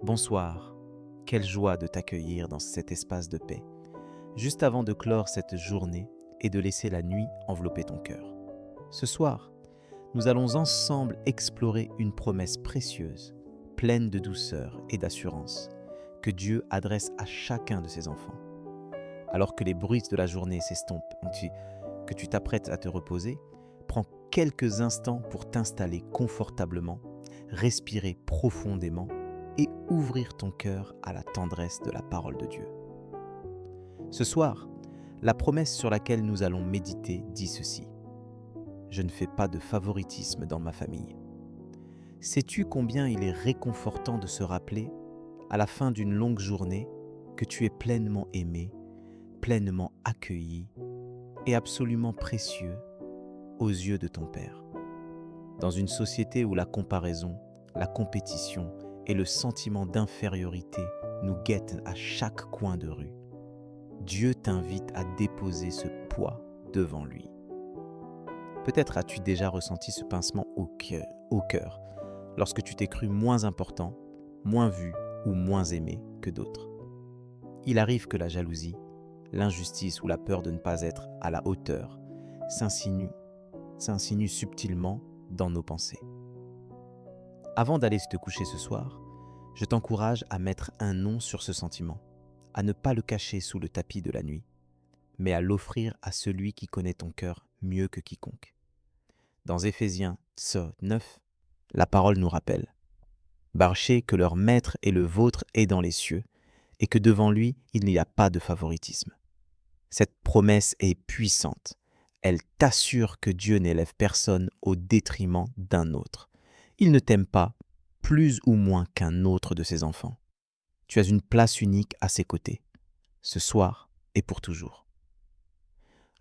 Bonsoir, quelle joie de t'accueillir dans cet espace de paix, juste avant de clore cette journée et de laisser la nuit envelopper ton cœur. Ce soir, nous allons ensemble explorer une promesse précieuse, pleine de douceur et d'assurance, que Dieu adresse à chacun de ses enfants. Alors que les bruits de la journée s'estompent, que tu t'apprêtes à te reposer, prends quelques instants pour t'installer confortablement, respirer profondément et ouvrir ton cœur à la tendresse de la parole de Dieu. Ce soir, la promesse sur laquelle nous allons méditer dit ceci: Je ne fais pas de favoritisme dans ma famille. Sais-tu combien il est réconfortant de se rappeler, à la fin d'une longue journée, que tu es pleinement aimé, pleinement accueilli et absolument précieux aux yeux de ton Père. Dans une société où la comparaison, la compétition et le sentiment d'infériorité nous guettent à chaque coin de rue, Dieu t'invite à déposer ce poids devant lui. Peut-être as-tu déjà ressenti ce pincement au cœur lorsque tu t'es cru moins important, moins vu ou moins aimé que d'autres. Il arrive que la jalousie, l'injustice ou la peur de ne pas être à la hauteur s'insinuent subtilement dans nos pensées. Avant d'aller te coucher ce soir, je t'encourage à mettre un nom sur ce sentiment, à ne pas le cacher sous le tapis de la nuit, mais à l'offrir à celui qui connaît ton cœur mieux que quiconque. Dans Éphésiens 9, la parole nous rappelle: Sachez que leur maître et le vôtre est dans les cieux, et que devant lui, il n'y a pas de favoritisme. Cette promesse est puissante. Elle t'assure que Dieu n'élève personne au détriment d'un autre. Il ne t'aime pas plus ou moins qu'un autre de ses enfants. Tu as une place unique à ses côtés, ce soir et pour toujours.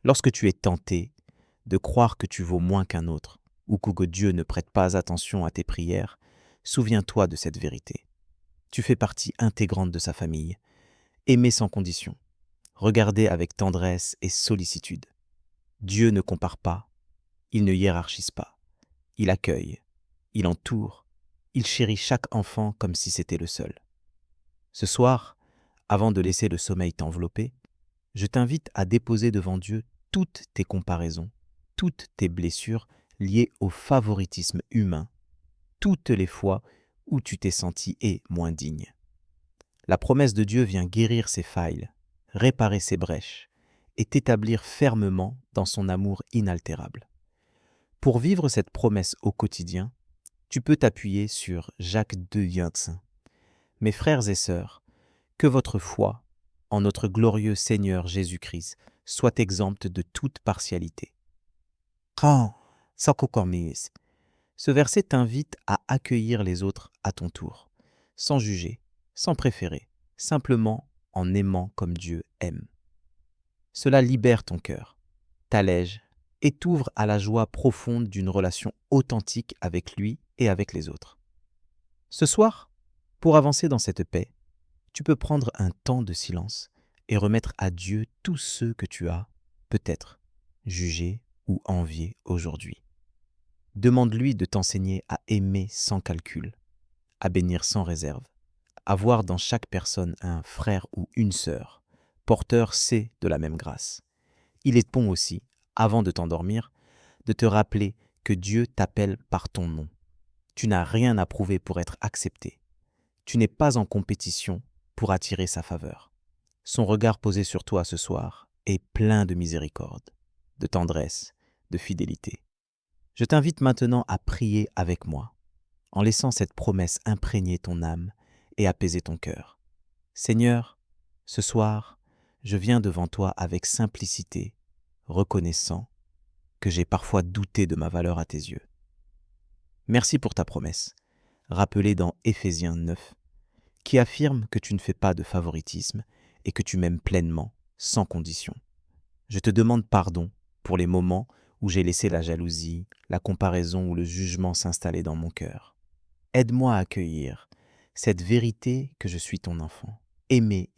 Lorsque tu es tenté de croire que tu vaux moins qu'un autre, ou que Dieu ne prête pas attention à tes prières, souviens-toi de cette vérité. Tu fais partie intégrante de sa famille, aimé sans condition, regardé avec tendresse et sollicitude. Dieu ne compare pas, il ne hiérarchise pas, il accueille, il entoure, il chérit chaque enfant comme si c'était le seul. Ce soir, avant de laisser le sommeil t'envelopper, je t'invite à déposer devant Dieu toutes tes comparaisons, toutes tes blessures liées au favoritisme humain, toutes les fois où tu t'es senti moins digne. La promesse de Dieu vient guérir ces failles, réparer ces brèches et t'établir fermement dans son amour inaltérable. Pour vivre cette promesse au quotidien, tu peux t'appuyer sur Jacques 2,25. Mes frères et sœurs, que votre foi en notre glorieux Seigneur Jésus-Christ soit exempte de toute partialité. Ce verset t'invite à accueillir les autres à ton tour, sans juger, sans préférer, simplement en aimant comme Dieu aime. Cela libère ton cœur, t'allège et t'ouvre à la joie profonde d'une relation authentique avec lui et avec les autres. Ce soir, pour avancer dans cette paix, tu peux prendre un temps de silence et remettre à Dieu tous ceux que tu as, peut-être, jugés ou enviés aujourd'hui. Demande-lui de t'enseigner à aimer sans calcul, à bénir sans réserve, à voir dans chaque personne un frère ou une sœur, porteur de la même grâce. Il est bon aussi, avant de t'endormir, de te rappeler que Dieu t'appelle par ton nom. Tu n'as rien à prouver pour être accepté. Tu n'es pas en compétition pour attirer sa faveur. Son regard posé sur toi ce soir est plein de miséricorde, de tendresse, de fidélité. Je t'invite maintenant à prier avec moi, en laissant cette promesse imprégner ton âme et apaiser ton cœur. Seigneur, ce soir, je viens devant toi avec simplicité, reconnaissant que j'ai parfois douté de ma valeur à tes yeux. Merci pour ta promesse, rappelée dans Éphésiens 9, qui affirme que tu ne fais pas de favoritisme et que tu m'aimes pleinement, sans condition. Je te demande pardon pour les moments où j'ai laissé la jalousie, la comparaison ou le jugement s'installer dans mon cœur. Aide-moi à accueillir cette vérité que je suis ton enfant, aimé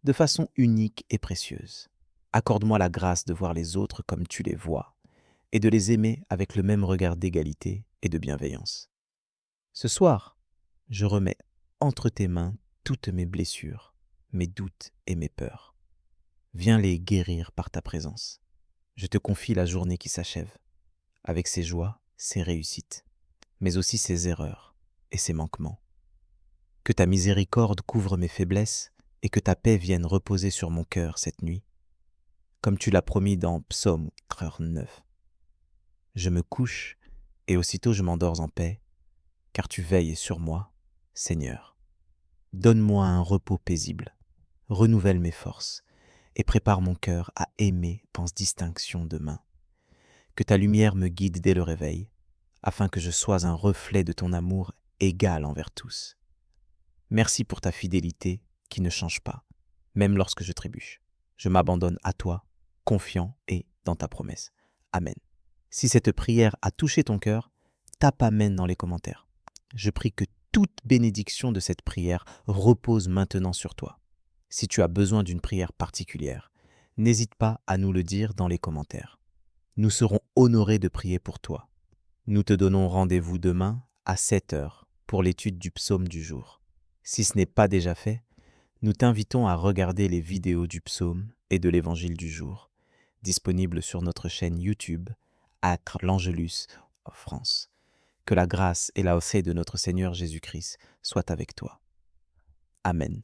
de façon unique et précieuse. Accorde-moi la grâce de voir les autres comme tu les vois et de les aimer avec le même regard d'égalité et de bienveillance. Ce soir, je remets entre tes mains toutes mes blessures, mes doutes et mes peurs. Viens les guérir par ta présence. Je te confie la journée qui s'achève, avec ses joies, ses réussites, mais aussi ses erreurs et ses manquements. Que ta miséricorde couvre mes faiblesses et que ta paix vienne reposer sur mon cœur cette nuit, comme tu l'as promis dans Psaume 9. Je me couche et aussitôt je m'endors en paix, car tu veilles sur moi, Seigneur. Donne-moi un repos paisible, renouvelle mes forces et prépare mon cœur à aimer sans distinction demain. Que ta lumière me guide dès le réveil, afin que je sois un reflet de ton amour égal envers tous. Merci pour ta fidélité qui ne change pas, même lorsque je trébuche. Je m'abandonne à toi, confiant et dans ta promesse. Amen. Si cette prière a touché ton cœur, tape Amen dans les commentaires. Je prie que toute bénédiction de cette prière repose maintenant sur toi. Si tu as besoin d'une prière particulière, n'hésite pas à nous le dire dans les commentaires. Nous serons honorés de prier pour toi. Nous te donnons rendez-vous demain à 7h pour l'étude du psaume du jour. Si ce n'est pas déjà fait, nous t'invitons à regarder les vidéos du psaume et de l'évangile du jour, disponibles sur notre chaîne YouTube, Acre l'Angelus France. Que la grâce et la paix de notre Seigneur Jésus-Christ soient avec toi. Amen.